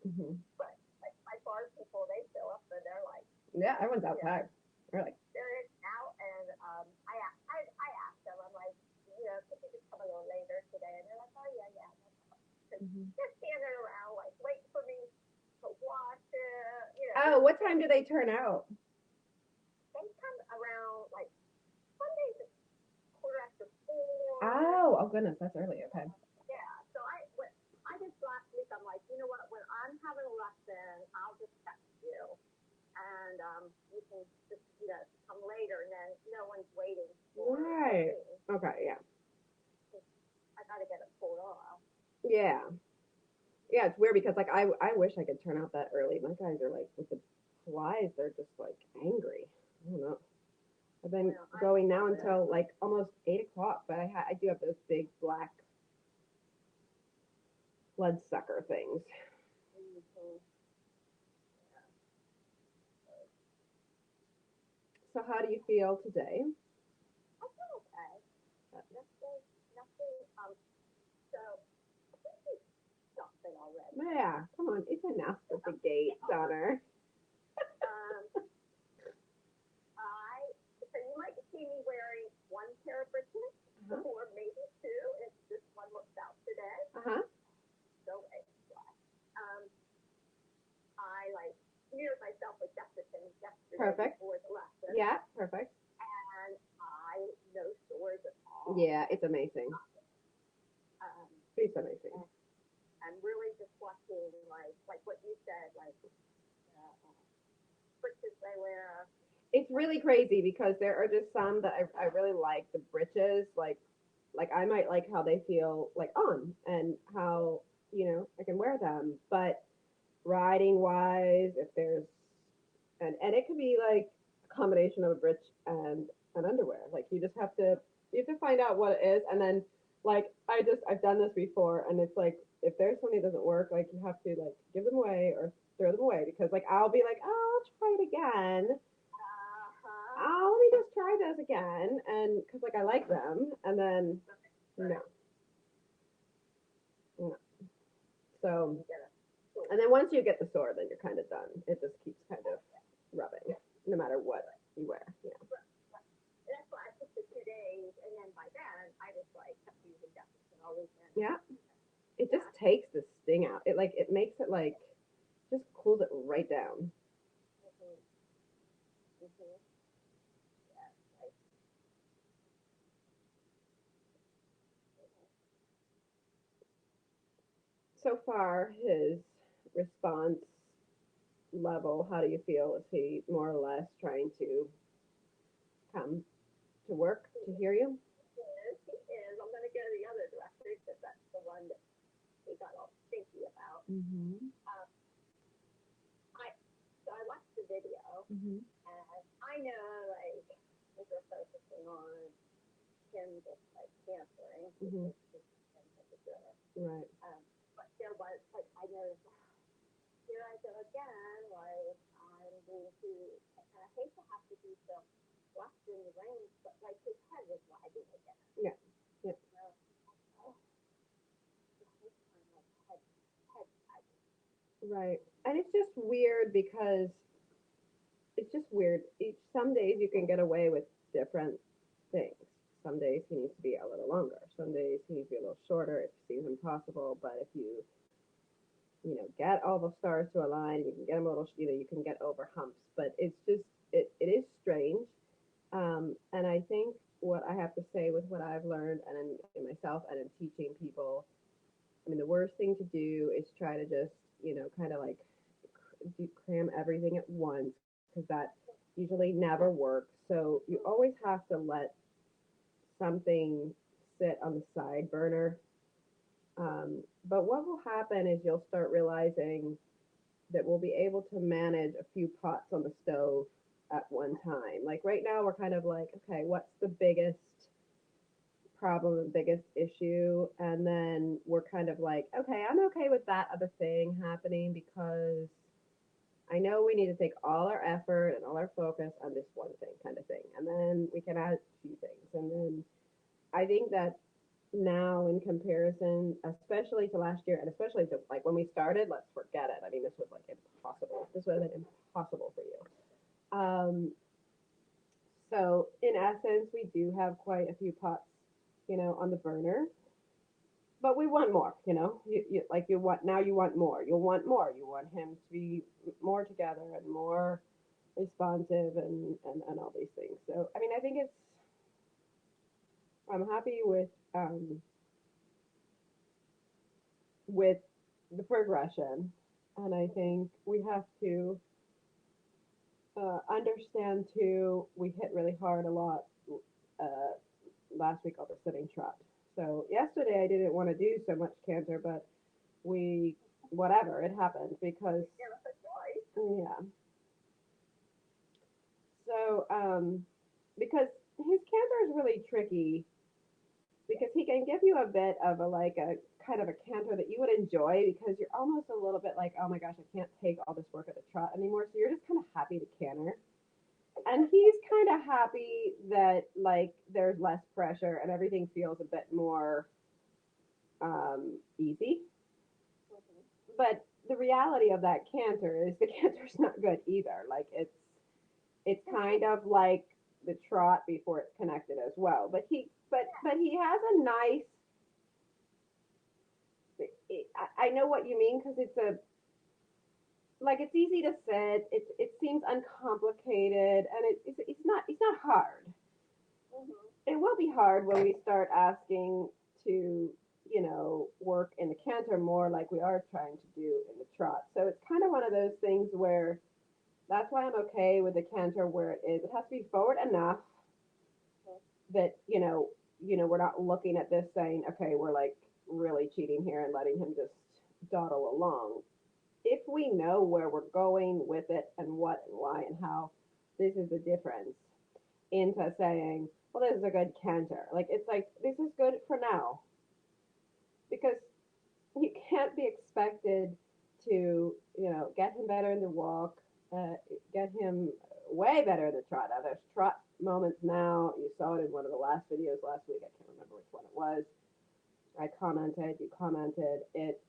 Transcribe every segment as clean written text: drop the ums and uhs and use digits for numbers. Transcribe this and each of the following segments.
Hmm. But like my bar people, they show up and they're like, Yeah, everyone's you know, outside. Really. they're in out, and I asked them, I'm like, could you just come a little later today? And they're like, oh yeah, yeah, no problem. Because Hmm. they're standing around like waiting for me to wash it. Oh, They're what time do they turn out? they come around like Sundays at quarter after 4. Oh, oh goodness, that's early. Okay. Yeah. So I just last week I'm like, you know what? When I'm having a lesson, I'll just text you, and you can just come later, and then no one's waiting for Right. me. Okay. Yeah. 'Cause I got to get it pulled off. Yeah. Yeah. It's weird because like I wish I could turn out that early. My guys are like with the flies. They're just like angry. I don't know. I've been Well, I going now love it. until like almost 8 o'clock, but I do have those big black bloodsucker things. Mm-hmm. Yeah. So how do you feel today? I feel okay. Nothing, nothing. So I think we something already. Yeah, come on, it's enough with the gate, Donner. Um, I so you might see me wearing one pair of breeches Uh-huh. or maybe two if this one looks out today. Uh-huh. So anyway, um, I like smeared myself with Jefferson yesterday Perfect. before the lesson, Yeah, perfect. and I no sores at all. Yeah, it's amazing. Um, It's amazing. and I'm really just watching like what you said, like breeches I wear. It's really crazy because there are just some that I really like the breeches, like I might like how they feel like on and how I can wear them, but riding wise, if there's and it could be like a combination of a britch and an underwear. Like you have to find out what it is, and then like I've done this before, and it's like if there's something that doesn't work, like you have to like give them away or throw them away because like I'll be like, oh, I'll try it again. Uh huh. Oh, let me just try this again, and because like I like them, and then no, Right. no. So You get a and sore. then once you get the sore, then you're kind of done. It just keeps kind of rubbing, Yeah. no matter what Right. you wear. Yeah. Right. Right. And that's why I took the 2 days, and then by then I just like kept using Jefferson all weekend. Yeah. It just Yeah. takes the sting out. It makes it like just cools it right down. Mhm. Mhm. Yeah. Like. Mhm. So far, his response level, how do you feel? Is he more or less trying to come to work He to hear you? is. He is. I'm gonna go to the other director because that's the one that he got all stinky about. Mm-hmm. Um, I so I watched the video, Mm-hmm. and I know like they're focusing on him just like answering, which Mm-hmm. is just him as a jerk. Right. But there was like I noticed here I go again, like I'm going to, and I hate to have to be so left in the range, but like his head was wagging again. Yeah. Yeah. You know, oh, the whole time like head wagging. Right. And it's just weird because it's just weird. Some days you can get away with different things. Some days he needs to be a little longer. Some days he needs to be a little shorter. It seems impossible. But if you get all the stars to align, you can get them a little, you can get over humps. But it's just, it is strange. And I think what I have to say with what I've learned and in myself and in teaching people, I mean, the worst thing to do is try to just, kind of like cram everything at once because that usually never works. So you always have to let something sit on the side burner. But what will happen is you'll start realizing that we'll be able to manage a few pots on the stove at one time. Like right now, we're kind of like, okay, what's the biggest problem, the biggest issue? And then we're kind of like, okay, I'm okay with that other thing happening because I know we need to take all our effort and all our focus on this one thing, kind of thing. And then we can add a few things. And then I think that now in comparison, especially to last year, and especially to like when we started. Let's forget it. I mean, this was like impossible. This would have been impossible for you. So in essence, we do have quite a few pots, on the burner, but we want more. Like you want now. You want more. You'll want more. You want him to be more together and more responsive and all these things. So I mean, I think it's. I'm happy with the progression, and I think we have to understand too. We hit really hard a lot uh, last week over sitting trot. So yesterday I didn't want to do so much canter, but we whatever it happened because Give us a choice. yeah. So because his canter is really tricky because he can give you a bit of a like a kind of a canter that you would enjoy because you're almost a little bit like, oh my gosh, I can't take all this work at the trot anymore. So you're just kind of happy to canter. And he's kind of happy that like there's less pressure and everything feels a bit more easy. But the reality of that canter is the canter's not good either. Like it's kind of like the trot before it's connected as well. But he has a nice. I know what you mean because it's a like it's easy to sit. It seems uncomplicated and it's not hard. Mm-hmm. It will be hard when we start asking to work in the canter more like we are trying to do in the trot. So it's kind of one of those things where that's why I'm okay with the canter where it is. It has to be forward enough that we're not looking at this saying, okay, we're like really cheating here and letting him just dawdle along. If we know where we're going with it and what and why and how, this is the difference into saying, well, this is a good canter. Like it's like this is good for now because you can't be expected to get him better in the walk, uh, get him way better in the trot. Now there's trot moments now. You saw it in one of the last videos last week. I can't remember which one it was. I commented, you commented. It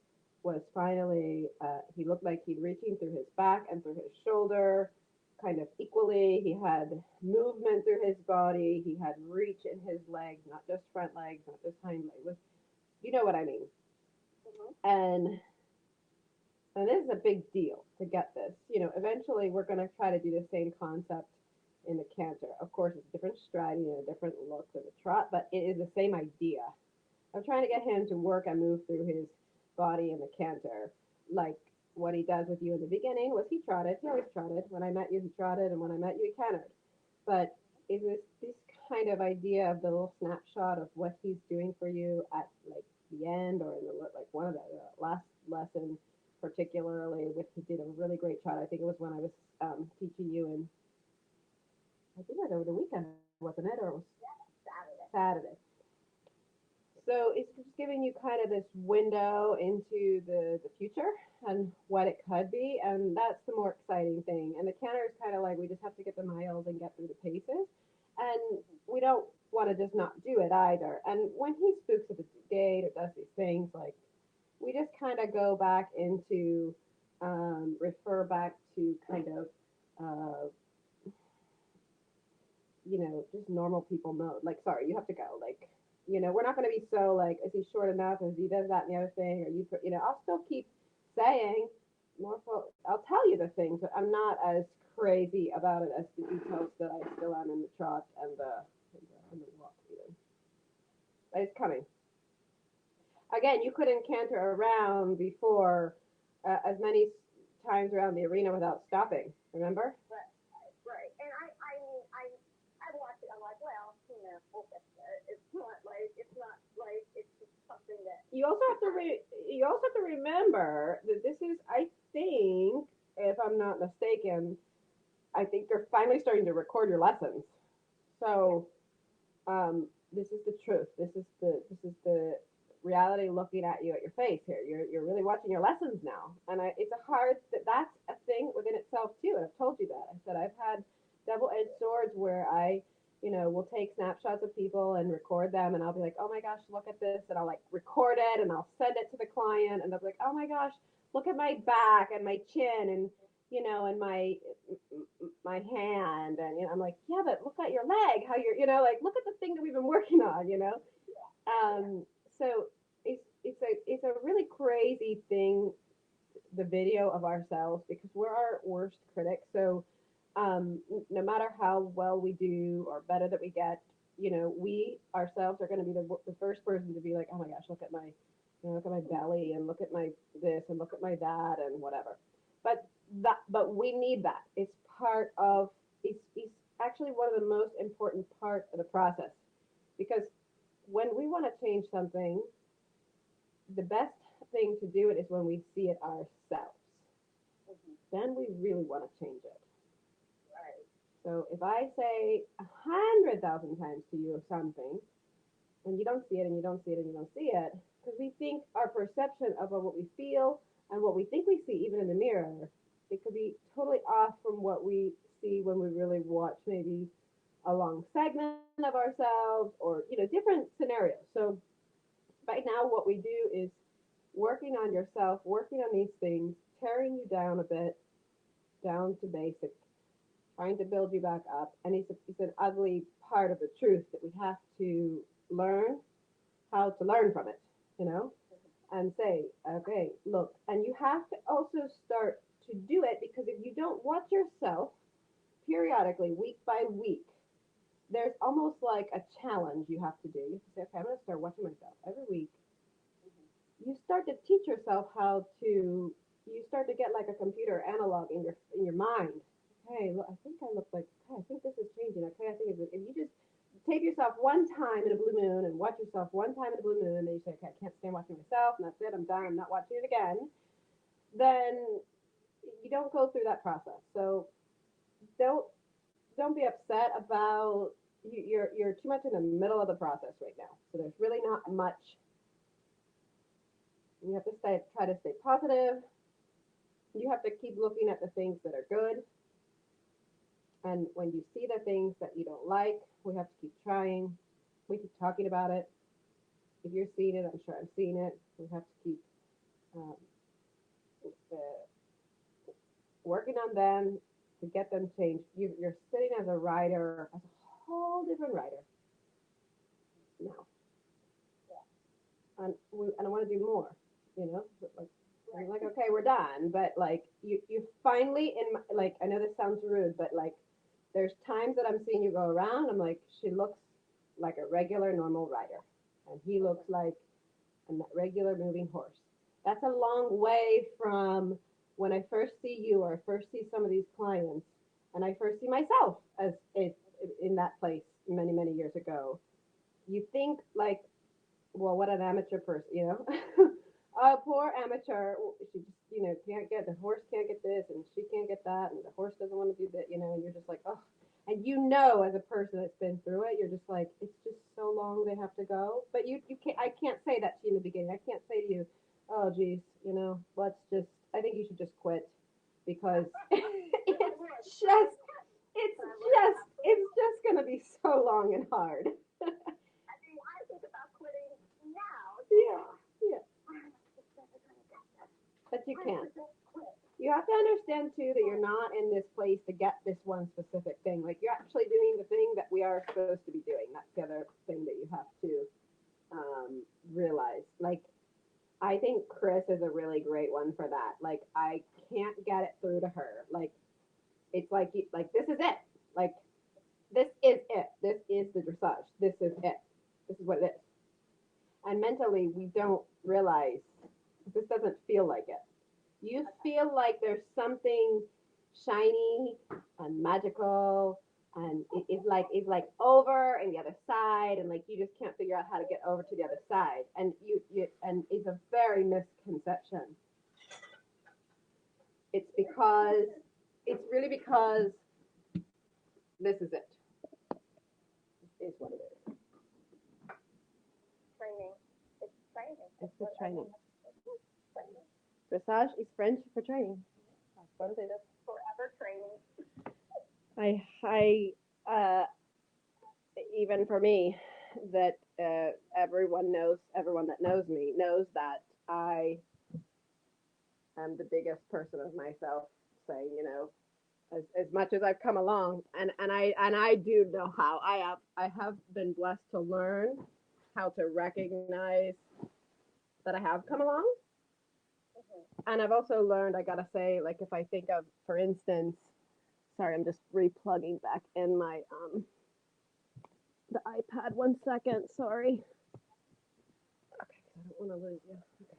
was finally, he looked like he'd reaching through his back and through his shoulder kind of equally. He had movement through his body. He had reach in his legs, not just front legs, not just hind legs. You know what I mean? Mm-hmm. And this is a big deal to get this. Eventually we're going to try to do the same concept in the canter. Of course, it's a different strategy and a different look than the trot, but it is the same idea. I'm trying to get him to work and move through his body in the canter. Like what he does with you in the beginning was he trotted. He always trotted. When I met you, he trotted, and when I met you, he cantered. But it was this kind of idea of the little snapshot of what he's doing for you at like the end or in the like one of the last lesson, particularly with he did a really great trot. I think it was when I was teaching you in I think it was over the weekend, wasn't it, or it was Saturday. Saturday. So it's just giving you kind of this window into the future and what it could be, and that's the more exciting thing. And the canter is kind of like we just have to get the miles and get through the paces, and we don't want to just not do it either. And when he spooks at the gate or does these things, like we just kind of go back into refer back to kind of just normal people mode. Like, sorry, you have to go. Like, we're not going to be so like, is he short enough? Is he does that and the other thing? Or I'll still keep saying more. I'll tell you the things, but I'm not as crazy about it as the details that I still am in the trot and the walk even. But it's coming. Again, you couldn't canter around before as many times around the arena without stopping. Remember? Right. And I watch it. I'm like, well, okay. It's just something that You also have to remember that this is, I think, if I'm not mistaken, I think they're finally starting to record your lessons. So this is the truth. This is the reality looking at you at your face here. You're really watching your lessons now, and it's a hard that's a thing within itself too. And I've told you that. I said I've had double-edged swords where I will take snapshots screenshots of people and record them, and I'll be like, oh my gosh, look at this, and I'll like record it and I'll send it to the client, and they'll be like, oh my gosh, look at my back and my chin and and my hand, and I'm like, yeah, but look at your leg, how you're, like look at the thing that we've been working on. So it's a really crazy thing, the video of ourselves, because we're our worst critics. So no matter how well we do or better that we get, we ourselves are going to be the first person to be like, oh my gosh, look at my belly and look at my this and look at my that and whatever. But we need that. It's part of. It's actually one of the most important parts of the process, because when we want to change something, the best thing to do it is when we see it ourselves. Then we really want to change it. Right. So if I say 100,000 times to you of something, and you don't see it, and you don't see it, and you don't see it, because we think our perception of what we feel and what we think we see, even in the mirror, it could be totally off from what we see when we really watch maybe a long segment of ourselves, or different scenarios. So right now, what we do is working on yourself, working on these things, tearing you down a bit, down to basic, trying to build you back up. And it's an ugly part of the truth that we have to learn how to learn from it, and say, okay, look. And you have to also start to do it, because if you don't watch yourself periodically, week by week, there's almost like a challenge you have to do. You have to say, okay, I'm going to start watching myself every week. You start to teach yourself how to. You start to get like a computer analog in your mind. Okay, look, I think I look like. Okay, I think this is changing. Okay, I think if you just take yourself one time in a blue moon and watch yourself one time in a blue moon, and then you say, okay, I can't stand watching myself, and that's it. I'm done. I'm not watching it again. Then you don't go through that process. So don't don't be upset about you're too much in the middle of the process right now. So there's really not much. You have to try to stay positive. You have to keep looking at the things that are good. And when you see the things that you don't like, we have to keep trying. We keep talking about it. If you're seeing it, I'm sure I'm seeing it. We have to keep um, working on them to get them changed. You're sitting as a writer, as a whole different writer now. And I want to do more, like, I'm like, okay, we're done. But like, you finally, like, I know this sounds rude, but like, there's times that I'm seeing you go around. I'm like, she looks like a regular, normal rider, and he looks like a regular moving horse. That's a long way from when I first see you, or I first see some of these clients, and I first see myself as in that place many, many years ago. You think like, well, what an amateur person. A poor amateur. She just, can't get the horse, can't get this, and she can't get that, and the horse doesn't want to do that, and you're just like, oh. And as a person that's been through it, you're just like, it's just so long they have to go. But you can't. I can't say that to you in the beginning. I can't say to you, oh, geez, let's just. I think you should just quit, because it's just gonna be so long and hard. I mean, I think about quitting now. Yeah, yeah. But you can't. You have to understand too that you're not in this place to get this one specific thing. Like, you're actually doing the thing that we are supposed to be doing. That's the other thing that you have to realize. Like, I think Chris is a really great one for that. Like, I can't get it through to her. Like, it's like this is it. Like, this is it. This is the dressage. This is it. This is what it is. And mentally, we don't realize this doesn't feel like it. You feel like there's something shiny and magical, and it's like over and the other side, and like you just can't figure out how to get over to the other side, and and it's a very misconception. It's really because this is it. Is what it is. Training. It's training. It's the training. Dressage is French for training. Forever training. I even for me, that everyone that knows me knows that I am the biggest person of myself, saying, as much as I've come along, and I do know how I have been blessed to learn how to recognize that I have come along, and I've also learned, I gotta say, like if I think of, for instance, sorry, I'm just replugging back in my the iPad. 1 second, sorry. Okay, 'cause I don't want to lose you. Okay.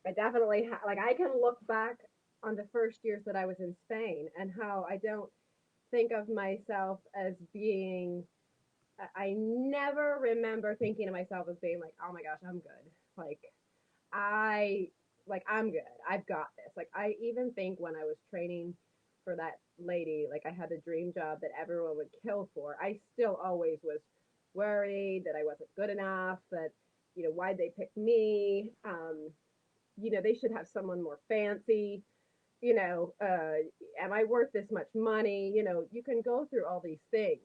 I definitely like I can look back on the first years that I was in Spain and how I don't think of myself as being. I never remember thinking of myself as being like, oh my gosh, I'm good. Like I I'm good. I've got this. Like I even think when I was training for that lady, like I had a dream job that everyone would kill for. I still always was worried that I wasn't good enough, that why'd they pick me? They should have someone more fancy. Am I worth this much money? You can go through all these things.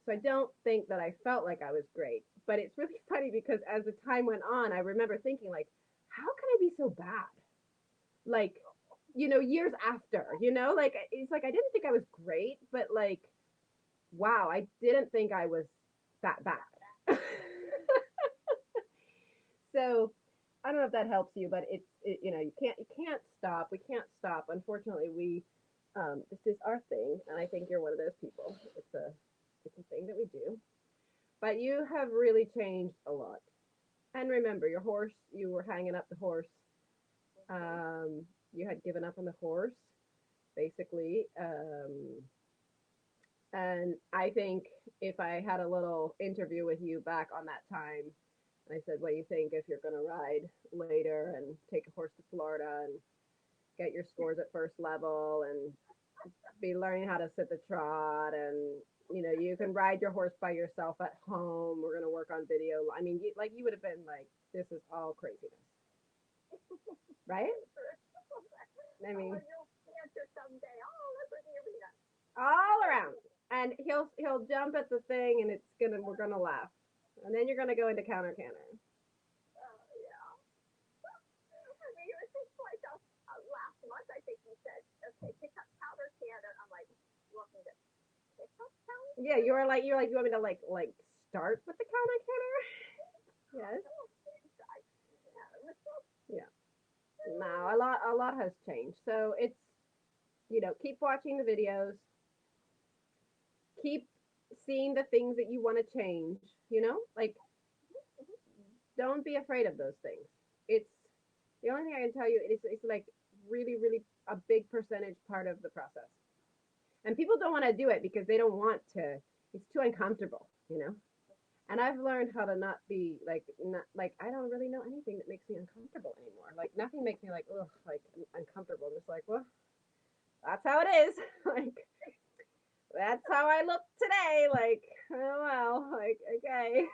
So I don't think that I felt like I was great. But it's really funny because as the time went on, I remember thinking like, how can I be so bad? Like, years after, like it's like I didn't think I was great, but like, wow, I didn't think I was that bad. So I don't know if that helps you, but you can't stop. We can't stop. Unfortunately, this is our thing, and I think you're one of those people. It's a thing that we do. But you have really changed a lot. And remember, your horse, you were hanging up the horse. You had given up on the horse, basically. And I think if I had a little interview with you back on that time, and I said, what do you think if you're going to ride later and take a horse to Florida and get your scores at first level and be learning how to sit the trot and you can ride your horse by yourself at home. We're gonna work on video. I mean, you would have been like, this is all craziness, right? I mean, all around, and he'll jump at the thing, and we're gonna laugh, and then you're gonna go into counter canter. Yeah, you want me to like start with the counter canter? Yes. Yeah. No, a lot has changed. So it's keep watching the videos, keep seeing the things that you want to change. Like don't be afraid of those things. It's the only thing I can tell you. It's like really really a big percentage part of the process, and people don't want to do it because they don't want to. It's too uncomfortable. And I've learned how to not be like not like I don't really know anything that makes me uncomfortable anymore. Like nothing makes me like ugh like uncomfortable. I'm just like, well, that's how it is. Like that's how I look today. Like oh well, like okay.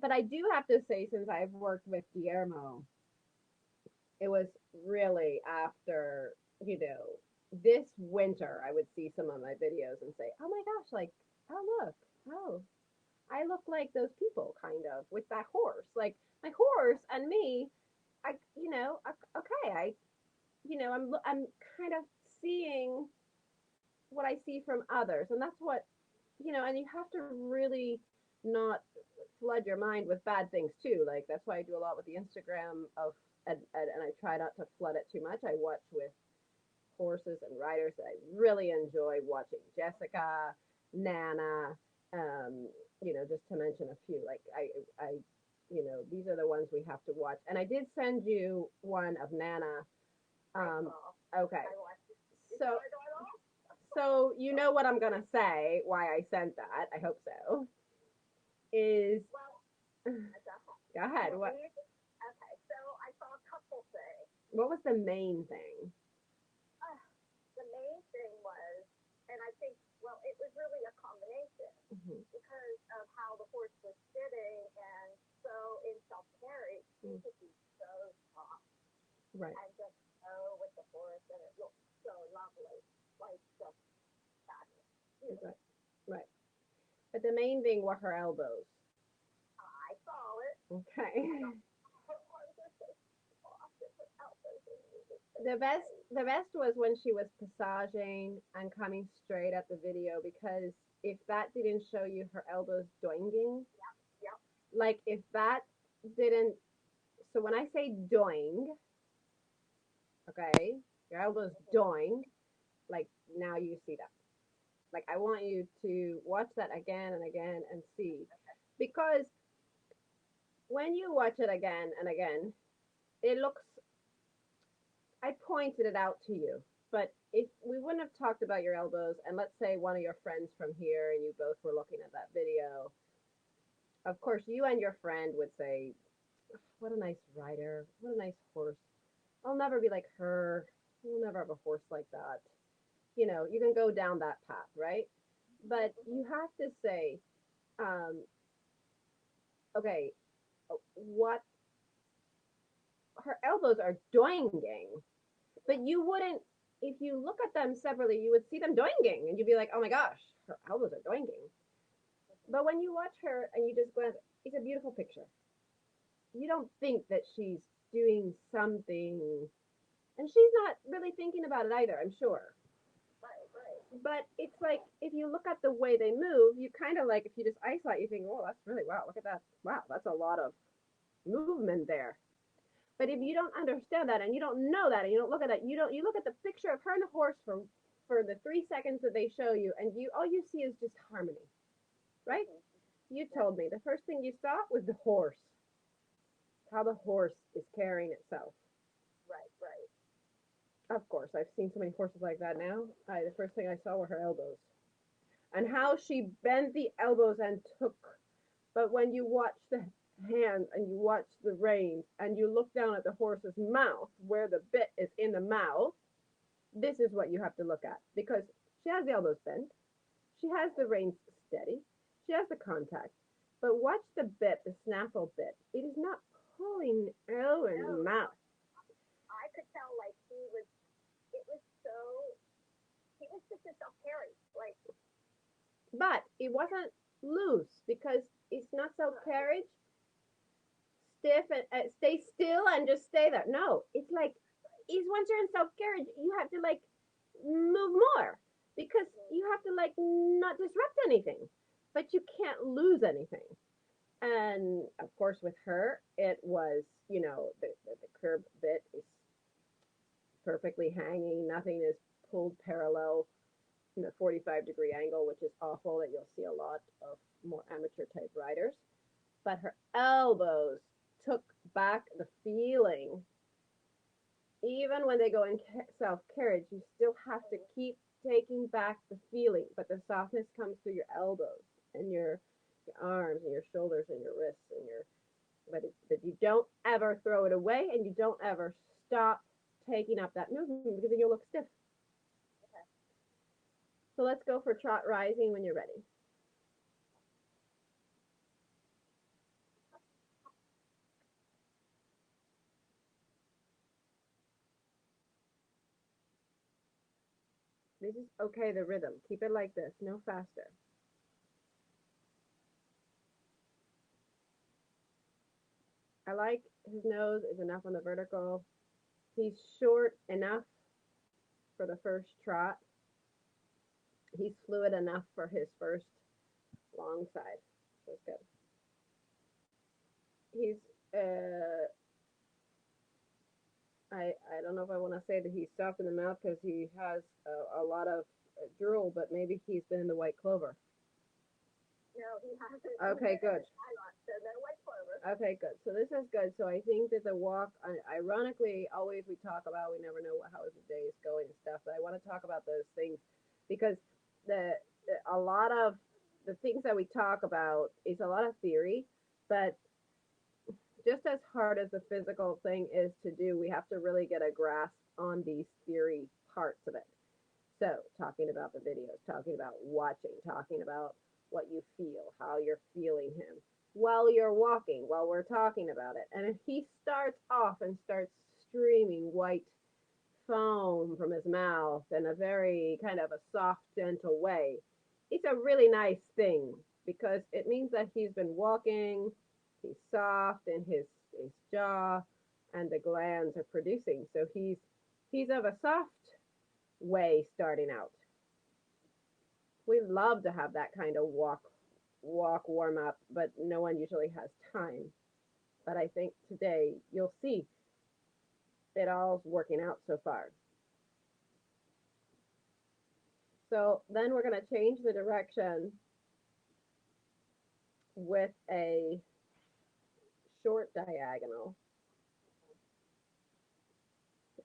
But I do have to say, since I've worked with Guillermo, it was really after this winter I would see some of my videos and say, oh my gosh, like oh look, oh I look like those people kind of with that horse. Like my horse and me, okay, I'm kind of seeing what I see from others, and that's and you have to really not flood your mind with bad things too. Like that's why I do a lot with the Instagram and I try not to flood it too much. I watch with horses and riders that I really enjoy watching. Jessica, Nana, just to mention a few. Like these are the ones we have to watch. And I did send you one of Nana. Okay. So you know what I'm gonna say, why I sent that, I hope so, is go ahead. What was the main thing? Mm-hmm. Right. You know, Right. Right. But the main thing were her elbows. I saw it. Okay. Her arms are so soft and her elbows are moving so The best was when she was passaging and coming straight at the video, because if that didn't show you her elbows doinging, Yep. like if that didn't, so when I say doing, okay, your elbows doing, like now you see that. Like I want you to watch that again and again and see, because when you watch it again and again, it looks, I pointed it out to you. But if we wouldn't have talked about your elbows, and let's say one of your friends from here and you both were looking at that video, of course you and your friend would say, what a nice rider, what a nice horse. I'll never be like her. We'll never have a horse like that. You know, you can go down that path, right? But you have to say, um, okay, what her elbows are doinging, but you wouldn't, if you look at them separately, you would see them doinging, and you'd be like, oh my gosh, her elbows are doinging. But when you watch her and you just glance, it's a beautiful picture. You don't think that she's doing something, and she's not really thinking about it either, I'm sure. Right, right. But it's like if you look at the way they move, you kind of like, if you just isolate, you think, oh, that's really, wow, look at that. Wow, that's a lot of movement there. But if you don't understand that and you don't know that and you don't look at that, you look at the picture of her and the horse for the 3 seconds that they show you, and you all you see is just harmony, right? You told me the first thing you saw was the horse, how the horse is carrying itself. Right, right. Of course, I've seen so many horses like that now. The first thing I saw were her elbows and how she bent the elbows and took. But when you watch the hands and you watch the reins and you look down at the horse's mouth where the bit is in the mouth, this is what you have to look at, because she has the elbows bent, she has the reins steady, she has the contact. But watch the bit, the snaffle bit. It is not pulling out in the No, mouth. I could tell like it was so, he was just a self carry. Like, But it wasn't loose, because it's not self carriage, stiff and stay still and just stay there. No, it's like, is once you're in self carriage, you have to like move more, because you have to like not disrupt anything, but you can't lose anything. And of course, with her, it was, the curb bit is perfectly hanging. Nothing is pulled parallel in a 45-degree angle, which is awful, that you'll see a lot of more amateur type riders. But her elbows took back the feeling. Even when they go in self carriage, you still have to keep taking back the feeling, but the softness comes through your elbows and your arms and your shoulders and your wrists and your, but you don't ever throw it away, and you don't ever stop taking up that movement, because then you'll look stiff. okay. So let's go for trot rising when you're ready. This is okay, the rhythm. Keep it like this, no faster. I like his nose is enough on the vertical. He's short enough for the first trot. He's fluid enough for his first long side. That's good. He's I don't know if I want to say that he's soft in the mouth, because he has a lot of drool, but maybe he's been in the white clover. No, he hasn't. Okay, good. So no white clover. Okay, good. So this is good. So I think that the walk, ironically, always we talk about, we never know how the day is going and stuff, but I want to talk about those things, because a lot of the things that we talk about is a lot of theory, but just as hard as the physical thing is to do, we have to really get a grasp on these theory parts of it. So talking about the videos, talking about watching, talking about what you feel, how you're feeling him while you're walking, while we're talking about it. And if he starts off and starts streaming white foam from his mouth in a very kind of a soft, gentle way, it's a really nice thing because it means that he's been walking, he's soft in his jaw, and the glands are producing. So he's of a soft way starting out. We love to have that kind of walk warm up, but no one usually has time. But I think today you'll see it all's working out so far. So then we're going to change the direction with a short diagonal.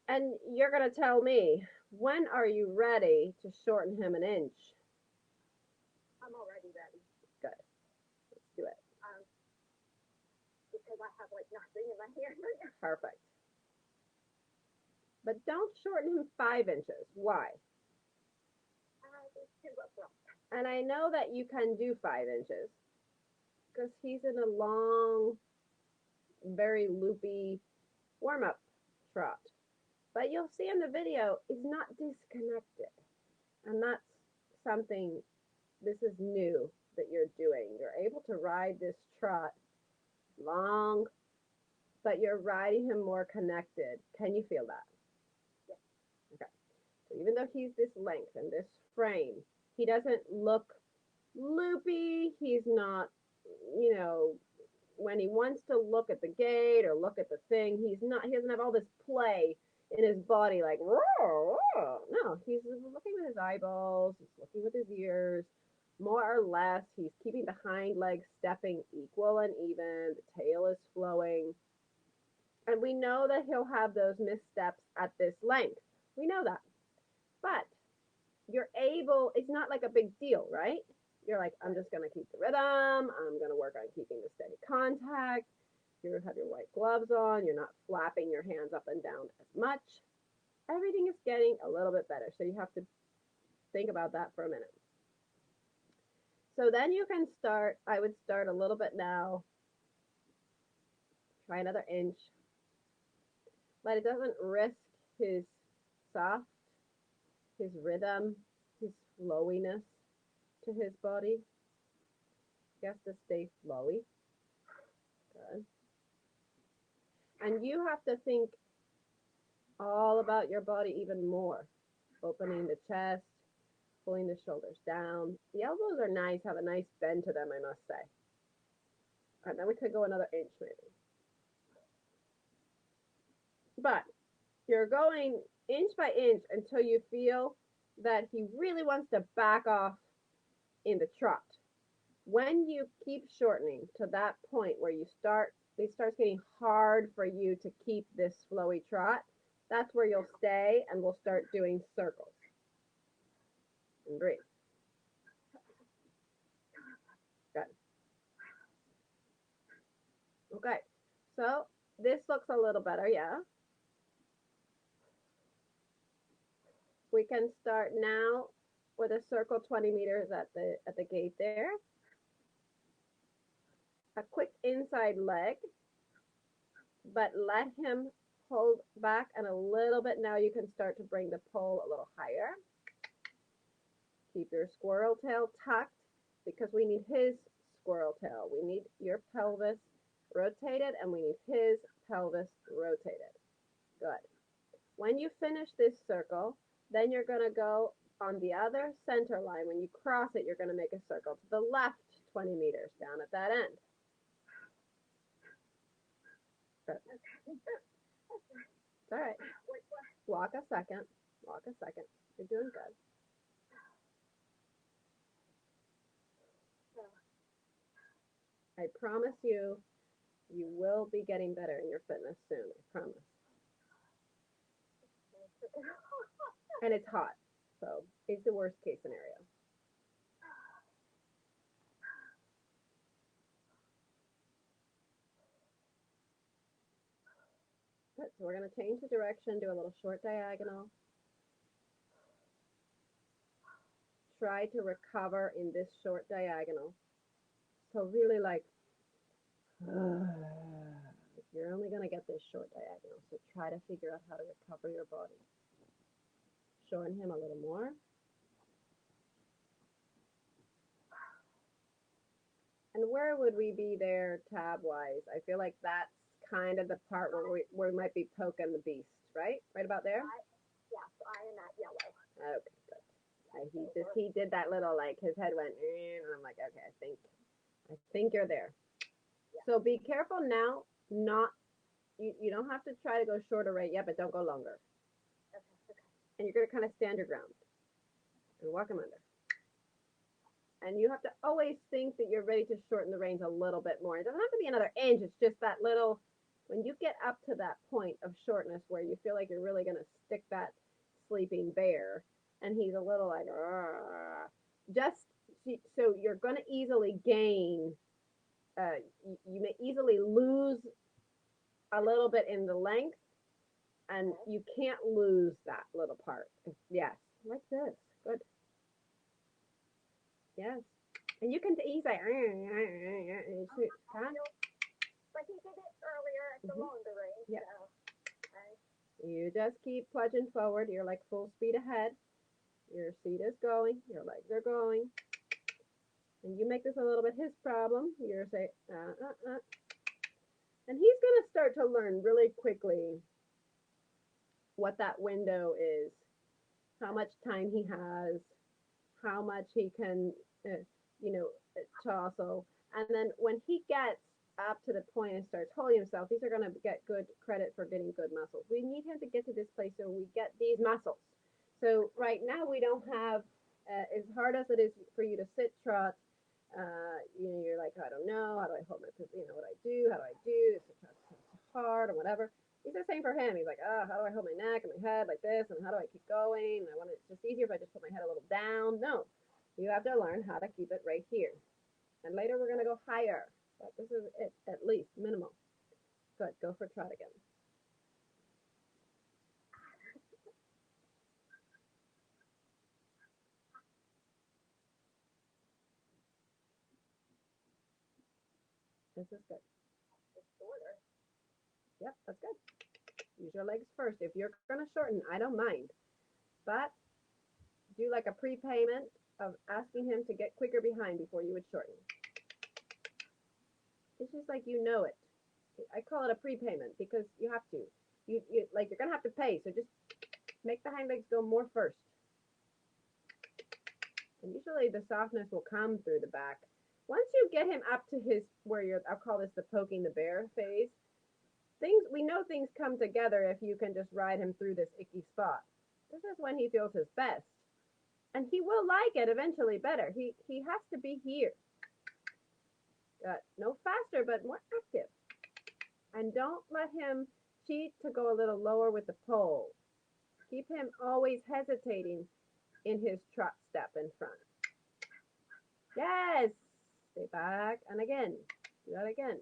And you're going to tell me, when are you ready to shorten him an inch? I'm already ready. Good. Let's do it. Because I have like nothing in my hand right now. Perfect. But don't shorten him 5 inches. Why? It's too rough. And I know that you can do 5 inches because he's in a long, very loopy warm-up trot. But you'll see in the video, he's not disconnected. And that's something, this is new that you're doing. You're able to ride this trot long, but you're riding him more connected. Can you feel that? Yes. Okay. So even though he's this length and this frame, he doesn't look loopy. He's not, you know, when he wants to look at the gate or look at the thing, he doesn't have all this play in his body like, whoa, whoa. No, he's looking with his eyeballs, he's looking with his ears, more or less. He's keeping the hind legs stepping equal and even, the tail is flowing. And we know that he'll have those missteps at this length. We know that. But you're able, it's not like a big deal, right? You're like, I'm just going to keep the rhythm. I'm going to work on keeping the steady contact. You have your white gloves on. You're not flapping your hands up and down as much. Everything is getting a little bit better. So you have to think about that for a minute. So then you can start, I would start a little bit now. Try another inch. But it doesn't risk his soft, his rhythm, his flowiness to his body. He has to stay flowy. Good. And you have to think all about your body even more. Opening the chest, pulling the shoulders down. The elbows are nice, have a nice bend to them, I must say. All right, then we could go another inch maybe. But you're going inch by inch until you feel that he really wants to back off in the trot. When you keep shortening to that point where it starts getting hard for you to keep this flowy trot, that's where you'll stay and we'll start doing circles. And breathe. Good. Okay, so this looks a little better, yeah? We can start now with a circle 20 meters at the gate there. A quick inside leg, but let him hold back and a little bit. Now you can start to bring the pole a little higher. Keep your squirrel tail tucked because we need his squirrel tail. We need your pelvis rotated and we need his pelvis rotated. Good. When you finish this circle, then you're going to go on the other center line. When you cross it, you're going to make a circle to the left 20 meters down at that end. Good. It's all right. Walk a second. Walk a second. You're doing good. I promise you, you will be getting better in your fitness soon. I promise. And it's hot, so it's the worst case scenario. Good. So we're going to change the direction, do a little short diagonal. Try to recover in this short diagonal. So really like, you're only going to get this short diagonal. So try to figure out how to recover your body. Showing him a little more. And where would we be there tab wise? I feel like that's kind of the part where we might be poking the beast, right? Right about there? Yes, I am at yellow. Okay, good. He did that little like his head went and I'm like, okay, I think you're there. Yeah. So be careful now, not you don't have to try to go shorter right yet, but don't go longer. Okay, okay. And you're gonna kind of stand your ground and walk him under. And you have to always think that you're ready to shorten the reins a little bit more. It doesn't have to be another inch. It's just that little, when you get up to that point of shortness where you feel like you're really going to stick that sleeping bear and he's a little like, just so you're going to easily gain, you may easily lose a little bit in the length and you can't lose that little part. Yes, like this. Good. Yes. And you can, he's like, But he did it earlier at the longer range. Yeah. So, You just keep plunging forward. You're like full speed ahead. Your seat is going. Your legs are going. And you make this a little bit his problem. You're say, And he's going to start to learn really quickly what that window is, how much time he has, how much he can, tossle. And then when he gets up to the point and starts holding himself, these are going to get good credit for getting good muscles. We need him to get to this place so we get these muscles. So right now we don't have, as hard as it is for you to sit trot, you're like, I don't know, how do I hold my, what I do, how do I do, this is hard or whatever. He's the same for him. He's like, oh, how do I hold my neck and my head like this, and how do I keep going? And I want it just easier if I just put my head a little down. No, you have to learn how to keep it right here. And later we're going to go higher, but this is it, at least, minimal. Good, go for trot again. This is good. it's shorter. Yep, that's good. Use your legs first. If you're going to shorten, I don't mind. But do like a prepayment of asking him to get quicker behind before you would shorten. It's just like you know it. I call it a prepayment because you have to. Like you're gonna have to pay, so just make the hind legs go more first. And usually the softness will come through the back. Once you get him up to his where you're, I'll call this the poking the bear phase. We know things come together if you can just ride him through this icky spot. This is when he feels his best. And he will like it eventually better. He has to be here. No faster, but more active. And don't let him cheat to go a little lower with the pole. Keep him always hesitating in his trot step in front. Yes. Stay back. And again. Do that again.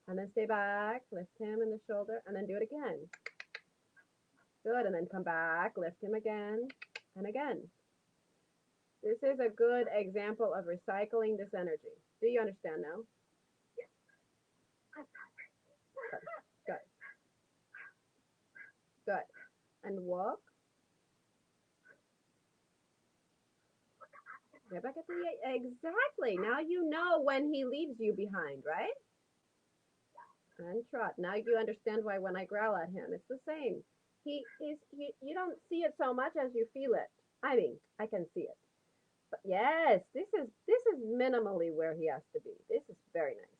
And then stay back. Lift him in the shoulder. And then do it again. Good. And then come back. Lift him again. And again. This is a good example of recycling this energy. Do you understand now? Good. Good. And walk. Get back at the exactly. Now you know when he leaves you behind, right? And trot. Now you understand why when I growl at him, it's the same. You don't see it so much as you feel it. I mean, I can see it. But yes, this is minimally where he has to be. This is very nice.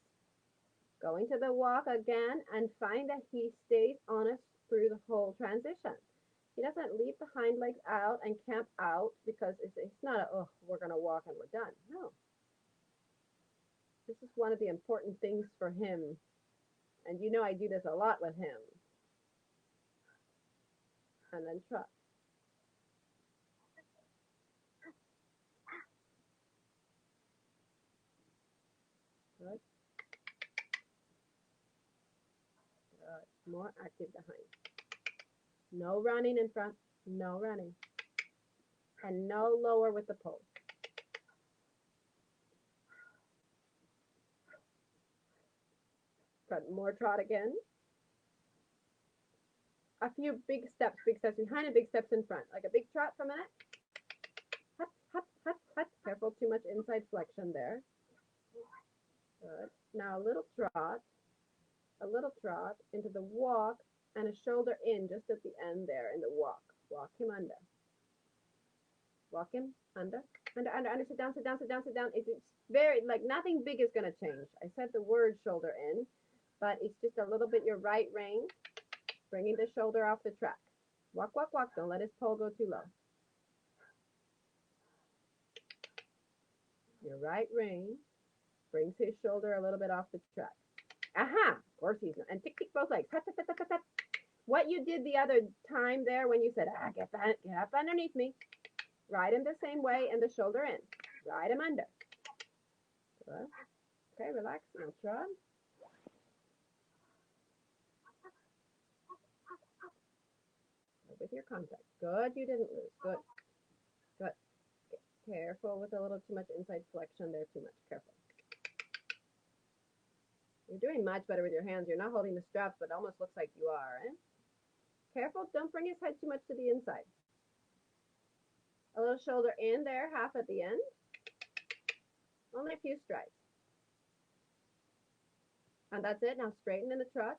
Going to the walk again and find that he stays honest through the whole transition. He doesn't leave the hind legs out and camp out because it's not we're going to walk and we're done. No. This is one of the important things for him. And you know I do this a lot with him. And then trot. Good. Good. More active behind. No running in front. No running. And no lower with the pole. Good. More trot again. A few big steps behind and big steps in front. Like a big trot for a minute. Hut, hut, hut, hut. Careful, too much inside flexion there. Good. Now a little trot into the walk and a shoulder in just at the end there in the walk. Walk him under. Walk him under, sit down, sit down, sit down, sit down. It's very, like, nothing big is going to change. I said the word shoulder in, but it's just a little bit your right rein, bringing the shoulder off the track. Walk, walk, walk. Don't let his pole go too low. Your right rein brings his shoulder a little bit off the track. Aha! Of course he's not. And tick, tick, both legs. Tap, tap, tap, tap, tap. What you did the other time there when you said, get up underneath me. Ride him the same way and the shoulder in. Ride him under. Good. Okay, relax. Now trot. With your contact. Good, you didn't lose. Good. Good. Careful with a little too much inside flexion there. Too much. Careful. You're doing much better with your hands. You're not holding the straps, but it almost looks like you are, eh? Careful, don't bring his head too much to the inside. A little shoulder in there, half at the end. Only a few strides. And that's it. Now straighten in the trot.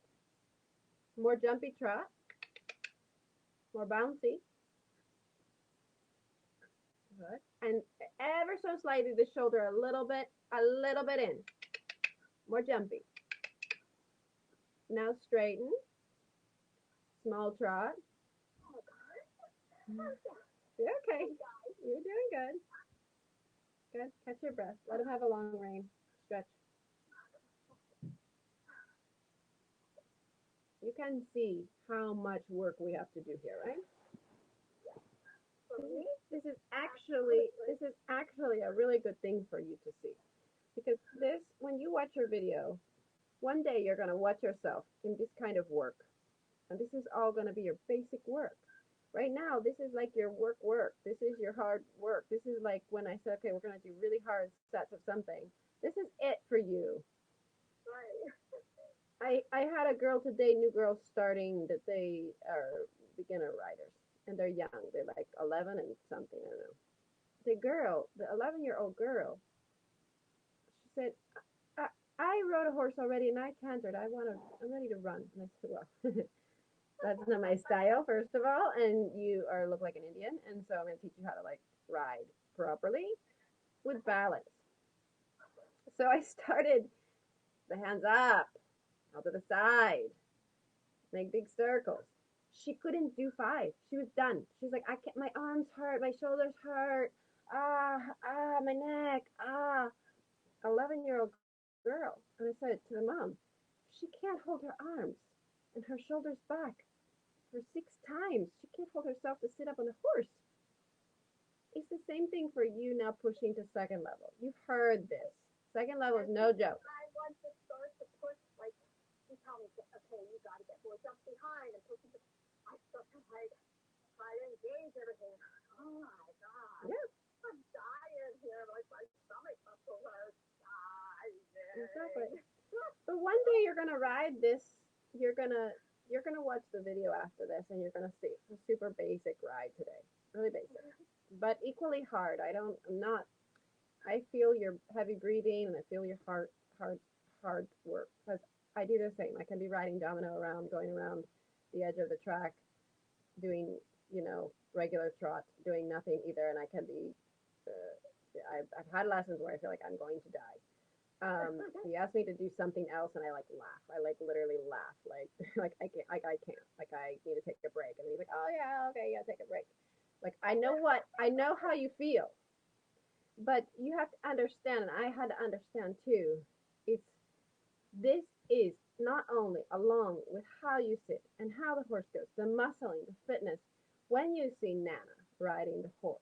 More jumpy trot. More bouncy. Good. And ever so slightly the shoulder a little bit in. More jumpy. Now straighten. Small trot. You're okay. You're doing good. Good. Catch your breath. Let him have a long rein. Stretch. You can see how much work we have to do here, right? This is actually a really good thing for you to see. Because this, when you watch your video, one day you're going to watch yourself in this kind of work. And this is all going to be your basic work. Right now, this is like your work. This is your hard work. This is like when I said, okay, we're going to do really hard sets of something. This is it for you. Right. I had a girl today, new girls starting, that they are beginner riders. And they're young. They're like 11 and something, I don't know. The 11-year-old girl, she said, I rode a horse already and I cantered. I'm ready to run. And I said, well, that's not my style, first of all, and you look like an Indian, and so I'm going to teach you how to like ride properly with balance. So I started the hands up, out to the side, make big circles. She couldn't do 5. She was done. She's like, I can't. My arms hurt. My shoulders hurt. My neck. 11-year-old girl. And I said to the mom, she can't hold her arms and her shoulders back for 6 times. She can't hold herself to sit up on a horse. It's the same thing for you now pushing to second level. You've heard this. Second level is no joke. I want to start to push, like, you tell me, okay, you got to get more jump behind and push. I start to like try to engage everything. Oh my God. Yeah. I'm dying here. Like my stomach muscles are dying. Exactly. But one day you're gonna ride this. You're gonna watch the video after this, and you're gonna see a super basic ride today. Really basic, but equally hard. I feel your heavy breathing, and I feel your hard work, because I do the same. I can be riding domino around, going around the edge of the track, doing regular trot, doing nothing either, and I can be. I've had lessons where I feel like I'm going to die. He asked me to do something else, and I like laugh. I like literally laugh, like like I can't, like I can't, like I need to take a break. And he's like, oh yeah, okay, yeah, take a break. Like I know how you feel, but you have to understand, and I had to understand too. It's this is not only along with how you sit and how the horse goes, the muscling, the fitness. When you see Nana riding the horse,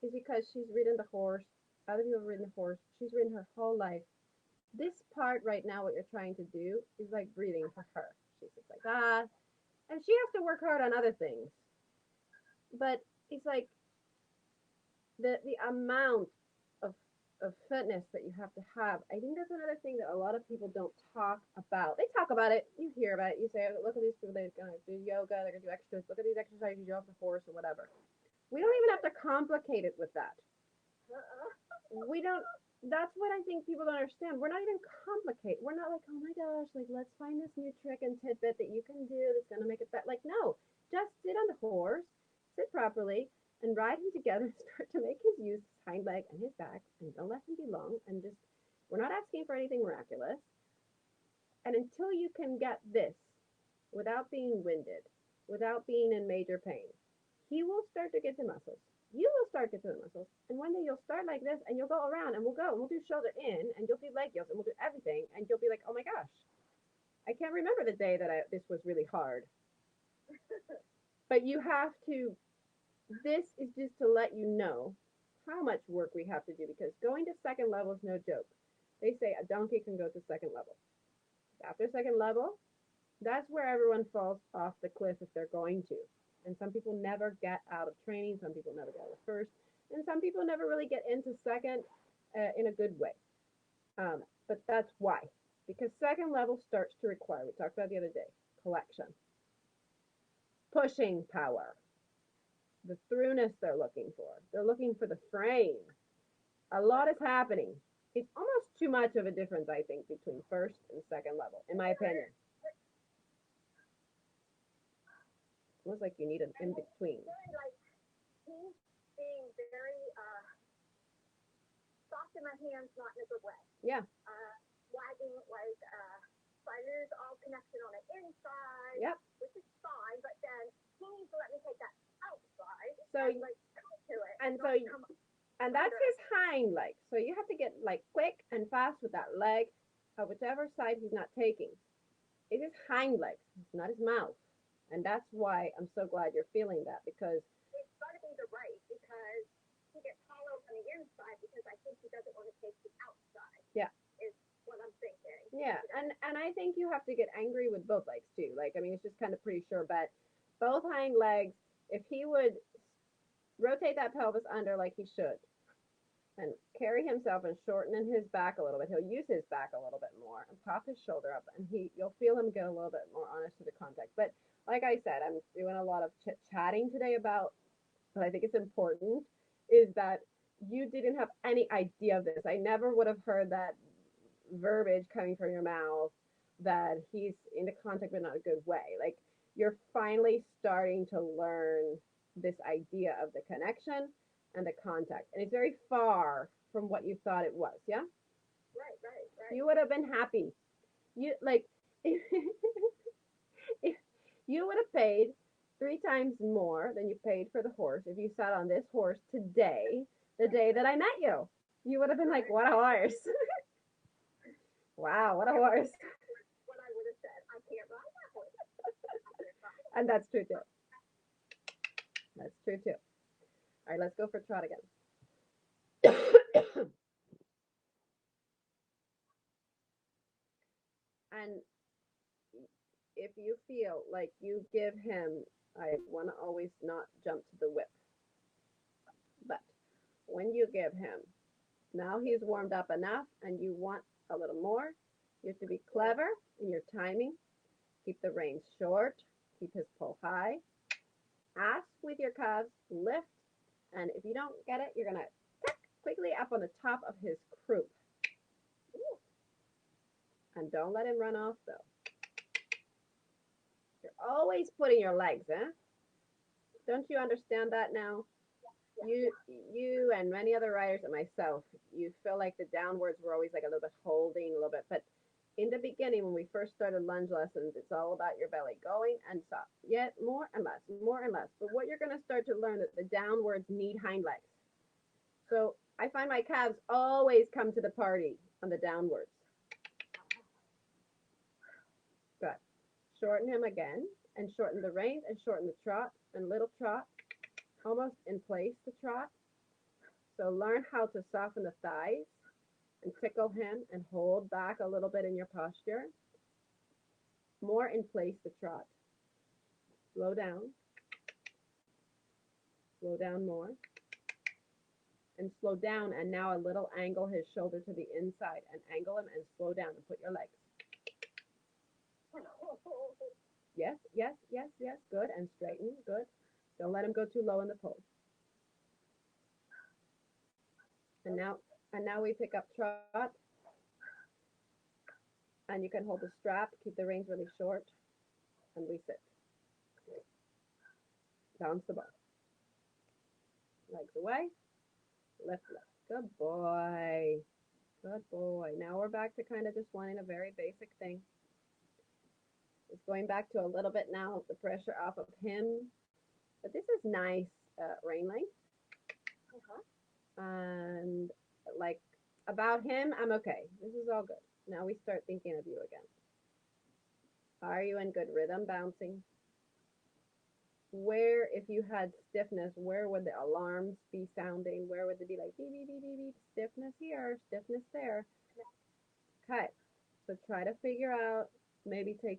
is because she's ridden the horse. Other people have ridden the horse. She's ridden her whole life. This part right now, what you're trying to do is like breathing for her. She sits like that, and she has to work hard on other things. But it's like the amount of fitness that you have to have. I think that's another thing that a lot of people don't talk about. They talk about it. You hear about it. You say, look at these people. They're gonna do yoga. They're gonna do exercise. Look at these exercises. You off the horse or whatever. We don't even have to complicate it with that. We don't. That's what I think people don't understand. We're not even complicate. We're not like, oh my gosh, like let's find this new trick and tidbit that you can do that's gonna make it better. Like, no, just sit on the horse, sit properly, and ride him together and start to make his use his hind leg and his back, and don't let him be long. And just, we're not asking for anything miraculous. And until you can get this without being winded, without being in major pain, he will start to get the muscles. You will start to get the muscles. And one day you'll start like this and you'll go around and we'll go and we'll do shoulder in and you'll do leg yokes and we'll do everything and you'll be like, oh my gosh, I can't remember the day that this was really hard. But you have to, this is just to let you know how much work we have to do because going to second level is no joke. They say a donkey can go to second level. After second level, that's where everyone falls off the cliff if they're going to. And some people never get out of training, some people never get out of first, and some people never really get into second in a good way. But that's why. Because second level starts to require, we talked about the other day, collection, pushing power, the throughness they're looking for. They're looking for the frame. A lot is happening. It's almost too much of a difference, I think, between first and second level, in my opinion. Almost like you need an in between. Like he's being very soft in my hands, not in a good way. Yeah. Wagging like so I lose all connection on the inside, Yep. which is fine. But then he needs to let me take that outside. So and, like come to it. And so and that's his hind leg. So you have to get like quick and fast with that leg, whichever side he's not taking. It is hind legs. It's not his mouth. And that's why I'm so glad you're feeling that because it's got to be the right because he gets hollow on the inside because I think he doesn't want to take the outside. Yeah. Is what I'm thinking. Yeah, and I think you have to get angry with both legs too. Like I mean, it's just kind of pretty sure bet both hind legs. If he would rotate that pelvis under like he should, and carry himself and shorten in his back a little bit. He'll use his back a little bit more and pop his shoulder up, and you'll feel him get a little bit more honest to the contact. But like I said, I'm doing a lot of chit-chatting today about what I think is important is that you didn't have any idea of this. I never would have heard that verbiage coming from your mouth that he's into contact but not a good way. Like you're finally starting to learn this idea of the connection and the contact. And it's very far from what you thought it was, yeah? Right. You would have been happy. You like if you would have paid 3 times more than you paid for the horse if you sat on this horse today, the day that I met you. You would have been like, what a horse. Wow, what a horse. What I would have said, I can't ride that horse. And that's true too. That's true too. All right, let's go for trot again. And if you feel like you give him, I want to always not jump to the whip, but when you give him, now he's warmed up enough and you want a little more, you have to be clever in your timing, keep the reins short, keep his pull high, ask with your calves, lift, and if you don't get it, you're going to tuck quickly up on the top of his croup. And don't let him run off though. You're always putting your legs, eh? Don't you understand that now? You and many other riders and myself, you feel like the downwards were always like a little bit holding a little bit, but in the beginning when we first started lunge lessons, it's all about your belly going and stop. Yet more and less, more and less. But what you're going to start to learn that the downwards need hind legs. So I find my calves always come to the party on the downwards. Good. Shorten him again and shorten the reins and shorten the trot and little trot, almost in place the trot. So learn how to soften the thighs and tickle him and hold back a little bit in your posture. More in place the trot. Slow down. Slow down more. And slow down and now a little angle his shoulder to the inside and angle him and slow down and put your legs. Yes, yes, yes, yes. Good. And straighten. Good. Don't let him go too low in the pole. And And now we pick up trot. And you can hold the strap, keep the reins really short, and we sit. Bounce the ball. Legs away. Lift, lift. Good boy. Good boy. Now we're back to kind of just wanting a very basic thing. Just going back to a little bit now of the pressure off of him. But this is nice rein length. And like about him, I'm okay. This is all good. Now we start thinking of you again. Are you in good rhythm bouncing? Where, if you had stiffness, where would the alarms be sounding? Where would they be like beep, beep, beep, beep, beep, stiffness here, stiffness there? Okay, so try to figure out, maybe take